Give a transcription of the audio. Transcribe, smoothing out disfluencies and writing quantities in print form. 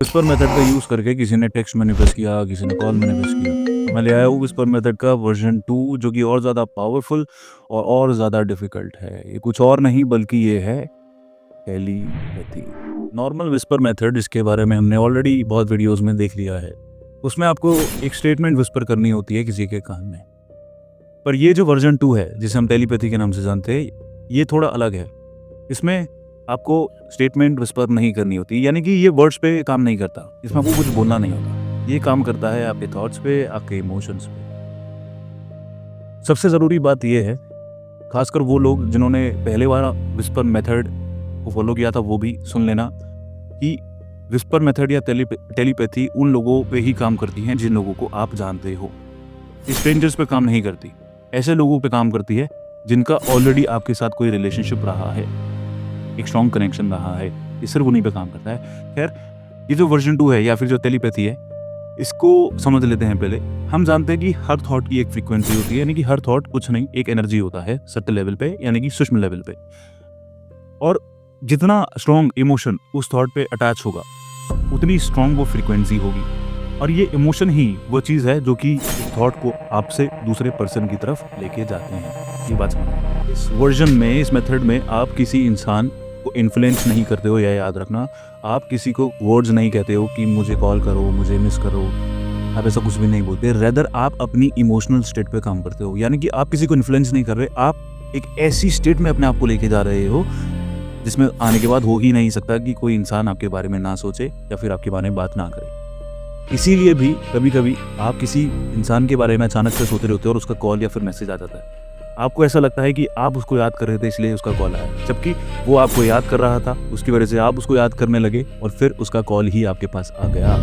Whisper method का use करके किसी ने टेक्स्ट मैनिफेस्ट किया, किसी ने कॉल मैनिफेस्ट किया। तो मैं ले आया हूँ विस्पर मेथड का वर्ज़न 2 जो कि और ज़्यादा पावरफुल और ज़्यादा डिफ़िकल्ट है। ये कुछ और नहीं बल्कि ये है टेलीपैथी। नॉर्मल विस्पर मेथड जिसके बारे में हमने ऑलरेडी बहुत वीडियोज़ में देख लिया है। उसमें आपको एक स्टेटमेंट विस्पर करनी होती है किसी के कान में। पर ये जो वर्ज़न 2 है जिसे हम टेलीपैथी के नाम से जानते हैं, ये थोड़ा अलग है। इसमें आपको स्टेटमेंट विस्पर नहीं करनी होती, यानी कि ये वर्ड्स पे काम नहीं करता। इसमें आपको कुछ बोलना नहीं होता। ये काम करता है आपके थॉट्स पे, आपके इमोशंस पे। सबसे ज़रूरी बात ये है, खासकर वो लोग जिन्होंने पहले वाला विस्पर मेथड को फॉलो किया था वो भी सुन लेना कि विस्पर मेथड या टेलीपैथी उन लोगों पे ही काम करती है जिन लोगों को आप जानते हो। स्ट्रेंजर्स पे काम नहीं करती। ऐसे लोगों पे काम करती है जिनका ऑलरेडी आपके साथ कोई रिलेशनशिप रहा है, एक स्ट्रॉन्ग कनेक्शन रहा है। ये सिर्फ उन्हीं पे काम करता है। खैर, ये जो वर्जन 2 है या फिर जो टेलीपैथी है, इसको समझ लेते हैं पहले। हम जानते हैं कि हर थॉट की एक फ्रीक्वेंसी होती है, यानी कि हर थॉट कुछ नहीं, एक एनर्जी होता है सत्य लेवल पे, यानी कि सूक्ष्म लेवल पे। और जितना स्ट्रॉन्ग इमोशन उस थॉट पे अटैच होगा, उतनी स्ट्रॉन्ग वो फ्रीक्वेंसी होगी। और ये इमोशन ही वो चीज़ है जो कि उस थॉट को आपसे दूसरे पर्सन की तरफ लेके जाते हैं। ये बात समझ। इस वर्जन में, इस मेथड में आप किसी इंसान को इन्फ्लुएंस नहीं करते हो, या याद रखना, आप किसी को वर्ड्स नहीं कहते हो कि मुझे कॉल करो, मुझे मिस करो। आप ऐसा कुछ भी नहीं बोलते। रेदर आप अपनी इमोशनल स्टेट पे काम करते हो, यानी कि आप किसी को इन्फ्लुएंस नहीं कर रहे। आप एक ऐसी स्टेट में अपने आप को लेके जा रहे हो जिसमें आने के बाद हो ही नहीं सकता कि कोई इंसान आपके बारे में ना सोचे या फिर आपके बारे में बात ना करे। इसीलिए भी कभी कभी आप किसी इंसान के बारे में अचानक से सोते रहते हो और उसका कॉल या फिर मैसेज आ जाता है। आपको ऐसा लगता है कि आप उसको याद कर रहे थे इसलिए उसका कॉल आया, जबकि वो आपको याद कर रहा था, उसकी वजह से आप उसको याद करने लगे और फिर उसका कॉल ही आपके पास आ गया।